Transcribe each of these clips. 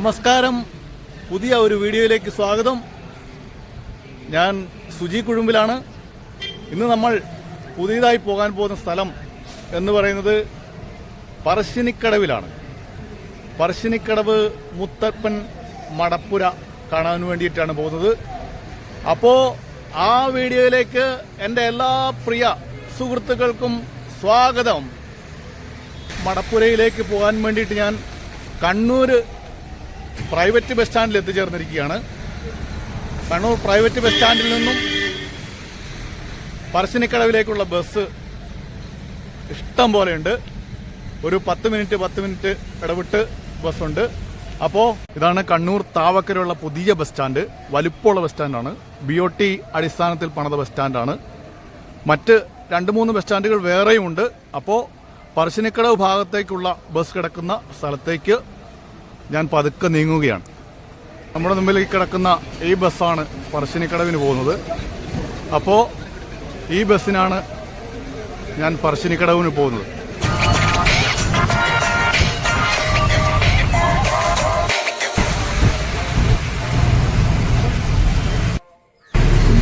നമസ്കാരം, പുതിയ ഒരു വീഡിയോയിലേക്ക് സ്വാഗതം. ഞാൻ സുജി കുഴുമ്പിലാണ്. ഇന്ന് നമ്മൾ പുതിയതായി പോകാൻ പോകുന്ന സ്ഥലം എന്ന് പറയുന്നത് പറശ്ശിനിക്കടവിലാണ്. പറശ്ശിനിക്കടവ് മുത്തപ്പൻ മടപ്പുര കാണാൻ വേണ്ടിയിട്ടാണ് പോകുന്നത്. അപ്പോൾ ആ വീഡിയോയിലേക്ക് എൻ്റെ എല്ലാ പ്രിയ സുഹൃത്തുക്കൾക്കും സ്വാഗതം. മടപ്പുരയിലേക്ക് പോകാൻ വേണ്ടിയിട്ട് ഞാൻ കണ്ണൂർ പ്രൈവറ്റ് ബസ് സ്റ്റാൻഡിൽ എത്തിച്ചേർന്നിരിക്കുകയാണ്. കണ്ണൂർ പ്രൈവറ്റ് ബസ് സ്റ്റാൻഡിൽ നിന്നും പറശ്ശിനിക്കടവിലേക്കുള്ള ബസ് ഇഷ്ടം പോലെയുണ്ട്. ഒരു 10 മിനിറ്റ് ഇടവിട്ട് ബസ്സുണ്ട്. അപ്പോൾ ഇതാണ് കണ്ണൂർ താവക്കരയുള്ള പുതിയ ബസ് സ്റ്റാൻഡ്. വലുപ്പമുള്ള ബസ് സ്റ്റാൻഡാണ്. BOT അടിസ്ഥാനത്തിൽ പണിത ബസ് സ്റ്റാൻഡാണ്. മറ്റ് 2-3 ബസ് സ്റ്റാൻഡുകൾ വേറെയുമുണ്ട്. അപ്പോൾ പറശ്ശിനിക്കടവ് ഭാഗത്തേക്കുള്ള ബസ് കിടക്കുന്ന സ്ഥലത്തേക്ക് ഞാൻ പതുക്കെ നീങ്ങുകയാണ്. നമ്മുടെ മുമ്പിൽ കിടക്കുന്ന ഈ ബസ്സാണ് പറശ്ശിനിക്കടവിന് പോകുന്നത്. അപ്പോൾ ഈ ബസ്സിനാണ് ഞാൻ പറശ്ശിനിക്കടവിന് പോകുന്നത്.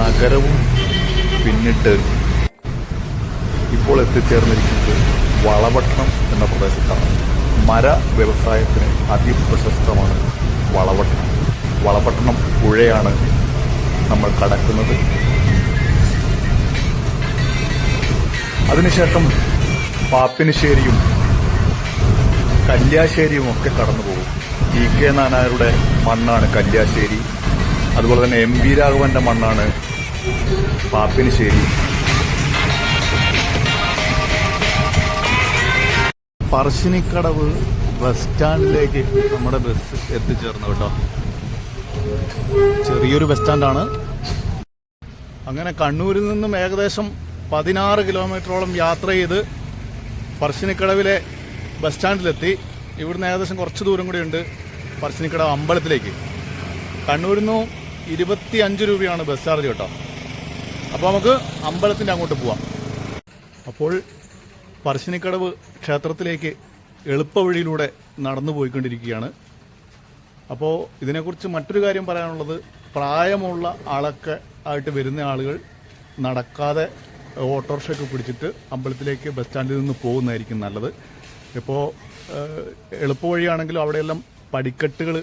നഗരവും പിന്നിട്ട് ഇപ്പോൾ എത്തിച്ചേർന്നിരിക്കുന്നത് വളപട്ടണം എന്ന പ്രദേശത്താണ്. മര വ്യവസായത്തിന് അതിപ്രശസ്തമാണ് വളപട്ടണം. വളപട്ടണം പുഴയാണ് നമ്മൾ കടക്കുന്നത്. അതിനുശേഷം പാപ്പിനിശ്ശേരിയും കല്യാശ്ശേരിയും ഒക്കെ കടന്നു പോകും. EK നായരുടെ മണ്ണാണ് കല്യാശ്ശേരി. അതുപോലെ തന്നെ MV രാഘവന്റെ മണ്ണാണ് പാപ്പിനിശ്ശേരി. പറശ്ശിനിക്കടവ് ബസ് സ്റ്റാൻഡിലേക്ക് നമ്മുടെ ബസ് എത്തിച്ചേർന്നു കേട്ടോ. ചെറിയൊരു ബസ് സ്റ്റാൻഡാണ്. അങ്ങനെ കണ്ണൂരിൽ നിന്നും ഏകദേശം 16 കിലോമീറ്ററോളം യാത്ര ചെയ്ത് പറശ്ശിനിക്കടവിലെ ബസ് സ്റ്റാൻഡിലെത്തി. ഇവിടുന്ന് ഏകദേശം കുറച്ച് ദൂരം കൂടി ഉണ്ട് പറശ്ശിനിക്കടവ് അമ്പലത്തിലേക്ക്. കണ്ണൂരിൽ നിന്നും 25 രൂപയാണ് ബസ് ചാർജ് കേട്ടോ. അപ്പോൾ നമുക്ക് അമ്പലത്തിൻ്റെ അങ്ങോട്ട് പോവാം. അപ്പോൾ പറശ്ശിനിക്കടവ് ക്ഷേത്രത്തിലേക്ക് എളുപ്പവഴിയിലൂടെ നടന്നു പോയിക്കൊണ്ടിരിക്കുകയാണ്. അപ്പോൾ ഇതിനെക്കുറിച്ച് മറ്റൊരു കാര്യം പറയാനുള്ളത്, പ്രായമുള്ള ആളൊക്കെ ആയിട്ട് വരുന്ന ആളുകൾ നടക്കാതെ ഓട്ടോറിക്ഷയൊക്കെ പിടിച്ചിട്ട് അമ്പലത്തിലേക്ക് ബസ് സ്റ്റാൻഡിൽ നിന്ന് പോകുന്നതായിരിക്കും നല്ലത്. ഇപ്പോൾ എളുപ്പവഴിയാണെങ്കിലും അവിടെയെല്ലാം പടിക്കെട്ടുകൾ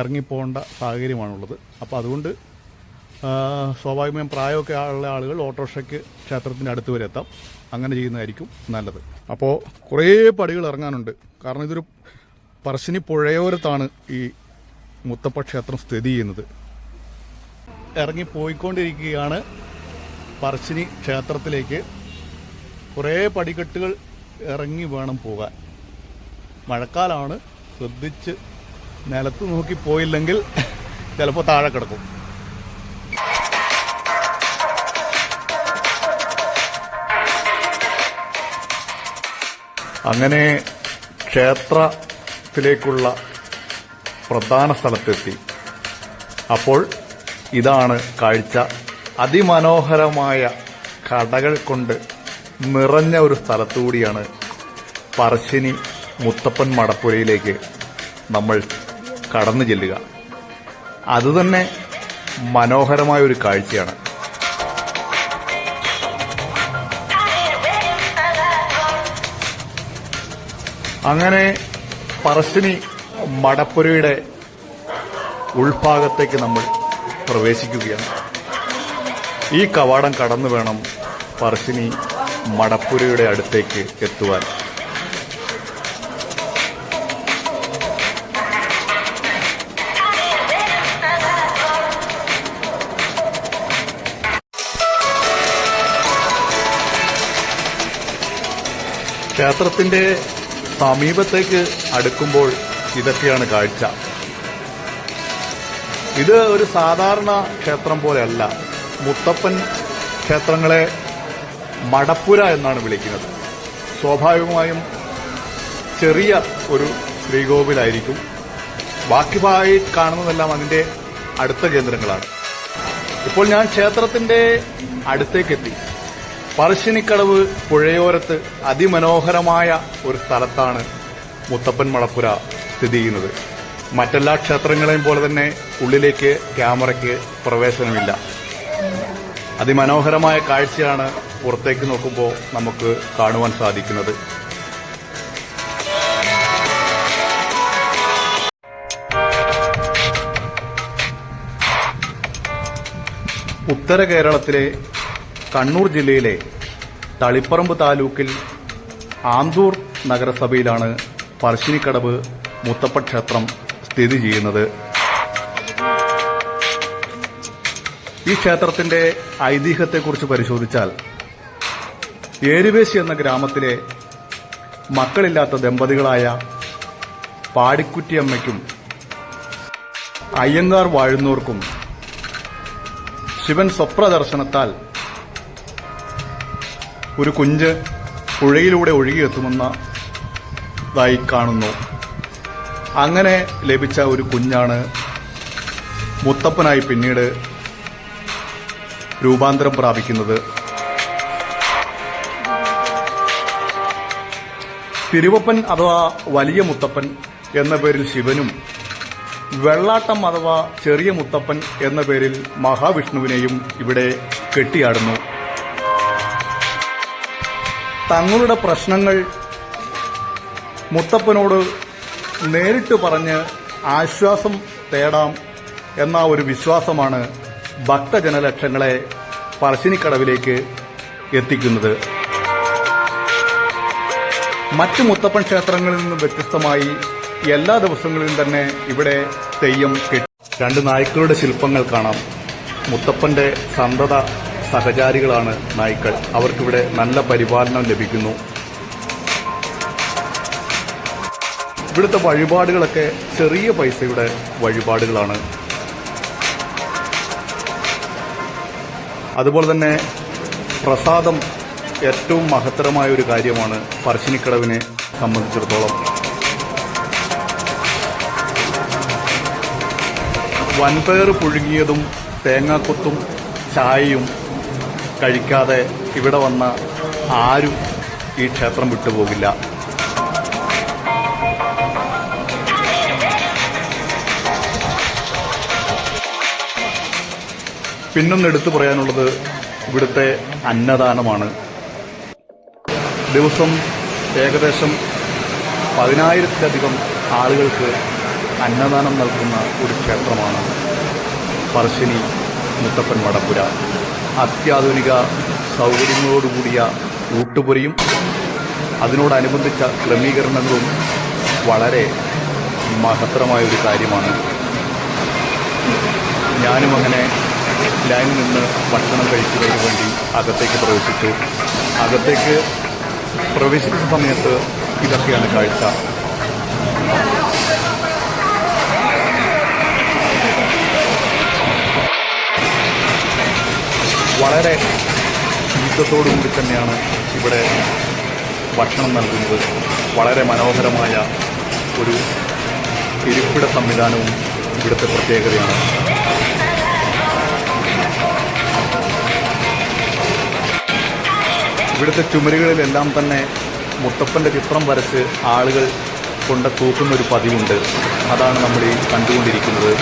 ഇറങ്ങിപ്പോകേണ്ട സാഹചര്യമാണുള്ളത്. അപ്പോൾ അതുകൊണ്ട് സ്വാഭാവികമായും പ്രായമൊക്കെ ഉള്ള ആളുകൾ ഓട്ടോറിക്ഷയ്ക്ക് ക്ഷേത്രത്തിൻ്റെ അടുത്ത് വരെ എത്താം. അങ്ങനെ ചെയ്യുന്നതായിരിക്കും നല്ലത്. അപ്പോൾ കുറേ പടികൾ ഇറങ്ങാനുണ്ട്. കാരണം ഇതൊരു പറശ്ശിനി പുഴയോരത്താണ് ഈ മുത്തപ്പ ക്ഷേത്രം സ്ഥിതി ചെയ്യുന്നത്. ഇറങ്ങിപ്പോയിക്കൊണ്ടിരിക്കുകയാണ് പറശ്ശിനി ക്ഷേത്രത്തിലേക്ക്. കുറേ പടിക്കെട്ടുകൾ ഇറങ്ങി വേണം പോകാൻ. മഴക്കാലമാണ്. ശ്രദ്ധിച്ച് നിലത്ത് നോക്കി പോയില്ലെങ്കിൽ ചിലപ്പോൾ താഴെ കിടക്കും. അങ്ങനെ ക്ഷേത്രത്തിലേക്കുള്ള പ്രധാന സ്ഥലത്തെത്തി. അപ്പോൾ ഇതാണ് കാഴ്ച. അതിമനോഹരമായ കടകൾ കൊണ്ട് നിറഞ്ഞ ഒരു സ്ഥലത്തുകൂടിയാണ് പറശ്ശിനി മുത്തപ്പൻ മടപ്പുരയിലേക്ക് നമ്മൾ കടന്നു ചെല്ലുക. അതുതന്നെ മനോഹരമായ ഒരു കാഴ്ചയാണ്. അങ്ങനെ പറശ്ശിനി മടപ്പുരയുടെ ഉൾഭാഗത്തേക്ക് നമ്മൾ പ്രവേശിക്കുകയാണ്. ഈ കവാടം കടന്നു വേണം പറശ്ശിനി മടപ്പുരയുടെ അടുത്തേക്ക് എത്തുവാൻ. ക്ഷേത്രത്തിന്റെ സമീപത്തേക്ക് അടുക്കുമ്പോൾ ഇതൊക്കെയാണ് കാഴ്ച. ഇത് ഒരു സാധാരണ ക്ഷേത്രം പോലെയല്ല. മുത്തപ്പൻ ക്ഷേത്രങ്ങളെ മടപ്പുര എന്നാണ് വിളിക്കുന്നത്. സ്വാഭാവികമായും ചെറിയ ഒരു ശ്രീകോവിലായിരിക്കും. ബാക്കി ഭാഗമായി കാണുന്നതെല്ലാം അതിന്റെ അടുത്ത കേന്ദ്രങ്ങളാണ്. ഇപ്പോൾ ഞാൻ ക്ഷേത്രത്തിന്റെ അടുത്തേക്കെത്തി. പറശ്ശിനിക്കടവ് പുഴയോരത്ത് അതിമനോഹരമായ ഒരു സ്ഥലത്താണ് മുത്തപ്പൻ മടപ്പുര സ്ഥിതി ചെയ്യുന്നത്. മറ്റെല്ലാ ക്ഷേത്രങ്ങളെയും പോലെ തന്നെ ഉള്ളിലേക്ക് ക്യാമറയ്ക്ക് പ്രവേശനമില്ല. അതിമനോഹരമായ കാഴ്ചയാണ് പുറത്തേക്ക് നോക്കുമ്പോൾ നമുക്ക് കാണുവാൻ സാധിക്കുന്നത്. ഉത്തര കേരളത്തിലെ കണ്ണൂർ ജില്ലയിലെ തളിപ്പറമ്പ് താലൂക്കിൽ ആന്തൂർ നഗരസഭയിലാണ് പറശ്ശിനിക്കടവ് മുത്തപ്പ ക്ഷേത്രം സ്ഥിതി ചെയ്യുന്നത്. ഈ ക്ഷേത്രത്തിന്റെ ഐതിഹ്യത്തെക്കുറിച്ച് പരിശോധിച്ചാൽ ഏരുവേശി എന്ന ഗ്രാമത്തിലെ മക്കളില്ലാത്ത ദമ്പതികളായ പാടിക്കുറ്റിയമ്മയ്ക്കും അയ്യങ്കാർ വാഴുന്നവർക്കും ശിവൻ സ്വപ്നദർശനത്താൽ ഒരു കുഞ്ഞ് പുഴയിലൂടെ ഒഴുകിയെത്തുമെന്നതായി കാണുന്നു. അങ്ങനെ ലഭിച്ച ഒരു കുഞ്ഞാണ് മുത്തപ്പനായി പിന്നീട് രൂപാന്തരം പ്രാപിക്കുന്നത്. തിരുവപ്പൻ അഥവാ വലിയ മുത്തപ്പൻ എന്ന പേരിൽ ശിവനും വെള്ളാട്ടം അഥവാ ചെറിയ മുത്തപ്പൻ എന്ന പേരിൽ മഹാവിഷ്ണുവിനെയും ഇവിടെ കെട്ടിയാടുന്നു. തങ്ങളുടെ പ്രശ്നങ്ങൾ മുത്തപ്പനോട് നേരിട്ട് പറഞ്ഞ് ആശ്വാസം തേടാം എന്ന ഒരു വിശ്വാസമാണ് ഭക്തജനലക്ഷങ്ങളെ പറശ്ശിനിക്കടവിലേക്ക് എത്തിക്കുന്നത്. മറ്റു മുത്തപ്പൻ ക്ഷേത്രങ്ങളിൽ നിന്നും വ്യത്യസ്തമായി എല്ലാ ദിവസങ്ങളിലും തന്നെ ഇവിടെ തെയ്യം കെട്ടി. 2 നായ്ക്കളുടെ ശില്പങ്ങൾ കാണാം. മുത്തപ്പന്റെ സന്തത സഹചാരികളാണ് നായ്ക്കൾ. അവർക്കിവിടെ നല്ല പരിപാലനം ലഭിക്കുന്നു. ഇവിടുത്തെ വഴിപാടുകളൊക്കെ ചെറിയ പൈസയുടെ വഴിപാടുകളാണ്. അതുപോലെ തന്നെ പ്രസാദം ഏറ്റവും മഹത്തരമായ ഒരു കാര്യമാണ് പറശ്ശിനിക്കടവിനെ സംബന്ധിച്ചിടത്തോളം. വൻപയർ പുഴുങ്ങിയതും തേങ്ങാക്കൊത്തും ചായയും കഴിക്കാതെ ഇവിടെ വന്ന ആരും ഈ ക്ഷേത്രം വിട്ടുപോകില്ല. പിന്നൊന്ന് എടുത്തു പറയാനുള്ളത് ഇവിടുത്തെ അന്നദാനമാണ്. ദിവസം ഏകദേശം 10,000-ലധികം ആളുകൾക്ക് അന്നദാനം നൽകുന്ന ഒരു ക്ഷേത്രമാണ് പറശ്ശിനി മുത്തപ്പൻ മടപ്പുര. അത്യാധുനിക സൗകര്യങ്ങളോടുകൂടിയ ഊട്ടുപുരയും അതിനോടനുബന്ധിച്ച ക്രമീകരണങ്ങളും വളരെ മഹത്തരമായ ഒരു കാര്യമാണ്. ഞാനും അങ്ങനെ ലൈനിൽ നിന്ന് ഭക്ഷണം കഴിക്കുന്നതിന് വേണ്ടി അകത്തേക്ക് പ്രവേശിച്ചു. അകത്തേക്ക് പ്രവേശിക്കുന്ന സമയത്ത് ഇതൊക്കെയാണ് കാഴ്ച. വളരെ ശുചിത്വത്തോടുകൂടി തന്നെയാണ് ഇവിടെ ഭക്ഷണം നൽകുന്നത്. വളരെ മനോഹരമായ ഒരു ഇരിപ്പിട സംവിധാനവും ഇവിടുത്തെ പ്രത്യേകതയാണ്. ഇവിടുത്തെ ചുമരുകളിലെല്ലാം തന്നെ മുത്തപ്പന്റെ ചിത്രം വരച്ച് ആളുകൾ കൊണ്ട് തൂക്കുന്നൊരു പതിവുണ്ട്. അതാണ് നമ്മൾ ഈ കണ്ടുകൊണ്ടിരിക്കുന്നത്.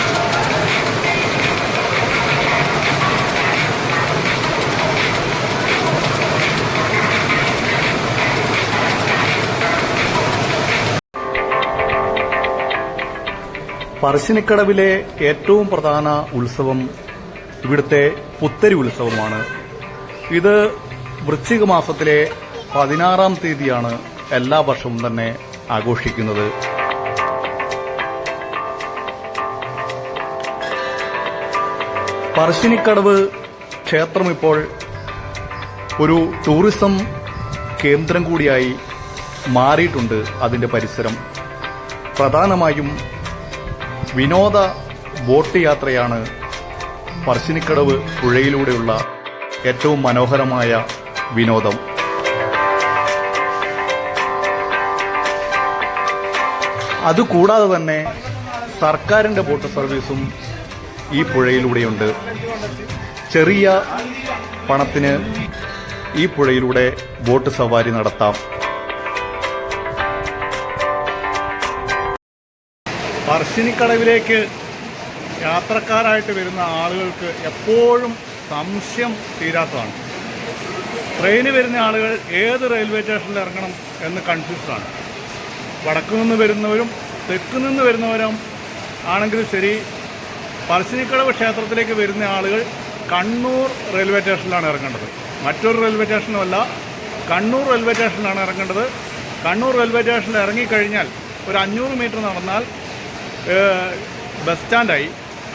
പറശ്ശിനിക്കടവിലെ ഏറ്റവും പ്രധാന ഉത്സവം ഇവിടുത്തെ പുത്തരി ഉത്സവമാണ്. ഇത് വൃശ്ചിക മാസത്തിലെ 16-ാം തീയതിയാണ് എല്ലാ വർഷവും തന്നെ ആഘോഷിക്കുന്നത്. പറശ്ശിനിക്കടവ് ക്ഷേത്രം ഇപ്പോൾ ഒരു ടൂറിസം കേന്ദ്രം കൂടിയായി മാറിയിട്ടുണ്ട്. അതിന്റെ പരിസരം പ്രധാനമായും വിനോദ ബോട്ട് യാത്രയാണ് പറശ്ശിനിക്കടവ് പുഴയിലൂടെയുള്ള ഏറ്റവും മനോഹരമായ വിനോദം. അതുകൂടാതെ തന്നെ സർക്കാരിന്റെ ബോട്ട് സർവീസും ഈ പുഴയിലൂടെയുണ്ട്. ചെറിയ പണത്തിന് ഈ പുഴയിലൂടെ ബോട്ട് സവാരി നടത്താം. പറശ്ശിനിക്കടവിലേക്ക് യാത്രക്കാരായിട്ട് വരുന്ന ആളുകൾക്ക് എപ്പോഴും സംശയം തീരാത്തതാണ്. ട്രെയിന് വരുന്ന ആളുകൾ ഏത് റെയിൽവേ സ്റ്റേഷനിൽ ഇറങ്ങണം എന്ന് കൺഫ്യൂസ്ഡാണ്. വടക്കു നിന്ന് വരുന്നവരും തെക്ക് നിന്ന് വരുന്നവരും ആണെങ്കിലും ശരി, പറശ്ശിനിക്കടവ് ക്ഷേത്രത്തിലേക്ക് വരുന്ന ആളുകൾ കണ്ണൂർ റെയിൽവേ സ്റ്റേഷനിലാണ് ഇറങ്ങേണ്ടത്. മറ്റൊരു റെയിൽവേ സ്റ്റേഷനുമല്ല, കണ്ണൂർ റെയിൽവേ സ്റ്റേഷനിലാണ് ഇറങ്ങേണ്ടത്. കണ്ണൂർ റെയിൽവേ സ്റ്റേഷനിൽ ഇറങ്ങിക്കഴിഞ്ഞാൽ ഒരു 500 മീറ്റർ നടന്നാൽ ബസ് സ്റ്റാൻഡായി.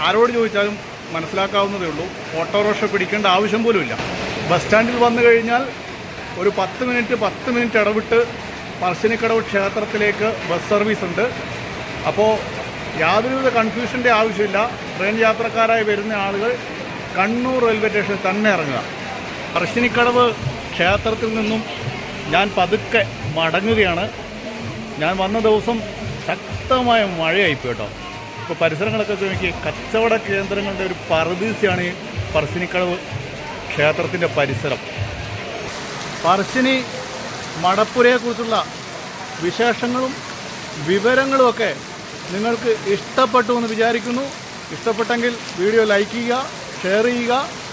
ആരോട് ചോദിച്ചാലും മനസ്സിലാക്കാവുന്നതേ ഉള്ളൂ. ഓട്ടോറിക്ഷ പിടിക്കേണ്ട ആവശ്യം പോലുമില്ല. ബസ് സ്റ്റാൻഡിൽ വന്നു കഴിഞ്ഞാൽ ഒരു 10 മിനിറ്റ് ഇടവിട്ട് പറശ്ശിനിക്കടവ് ക്ഷേത്രത്തിലേക്ക് ബസ് സർവീസ് ഉണ്ട്. അപ്പോൾ യാതൊരുവിധ കൺഫ്യൂഷൻ്റെ ആവശ്യമില്ല. ട്രെയിൻ യാത്രക്കാരായി വരുന്ന ആളുകൾ കണ്ണൂർ റെയിൽവേ സ്റ്റേഷനിൽ തന്നെ ഇറങ്ങുക. പറശ്ശിനിക്കടവ് ക്ഷേത്രത്തിൽ നിന്നും ഞാൻ പതുക്കെ മടങ്ങുകയാണ്. ഞാൻ വന്ന ദിവസം ശക്തമായ മഴയായിപ്പോയി കേട്ടോ. ഇപ്പോൾ പരിസരങ്ങളൊക്കെ നോക്കി കച്ചവട കേന്ദ്രങ്ങളുടെ ഒരു പറുദീസയാണ് ഈ പറശ്ശിനിക്കടവ് ക്ഷേത്രത്തിൻ്റെ പരിസരം. പറശ്ശിനി മടപ്പുരയെക്കുറിച്ചുള്ള വിശേഷങ്ങളും വിവരങ്ങളുമൊക്കെ നിങ്ങൾക്ക് ഇഷ്ടപ്പെട്ടു എന്ന് വിചാരിക്കുന്നു. ഇഷ്ടപ്പെട്ടെങ്കിൽ വീഡിയോ ലൈക്ക് ചെയ്യുക, ഷെയർ ചെയ്യുക,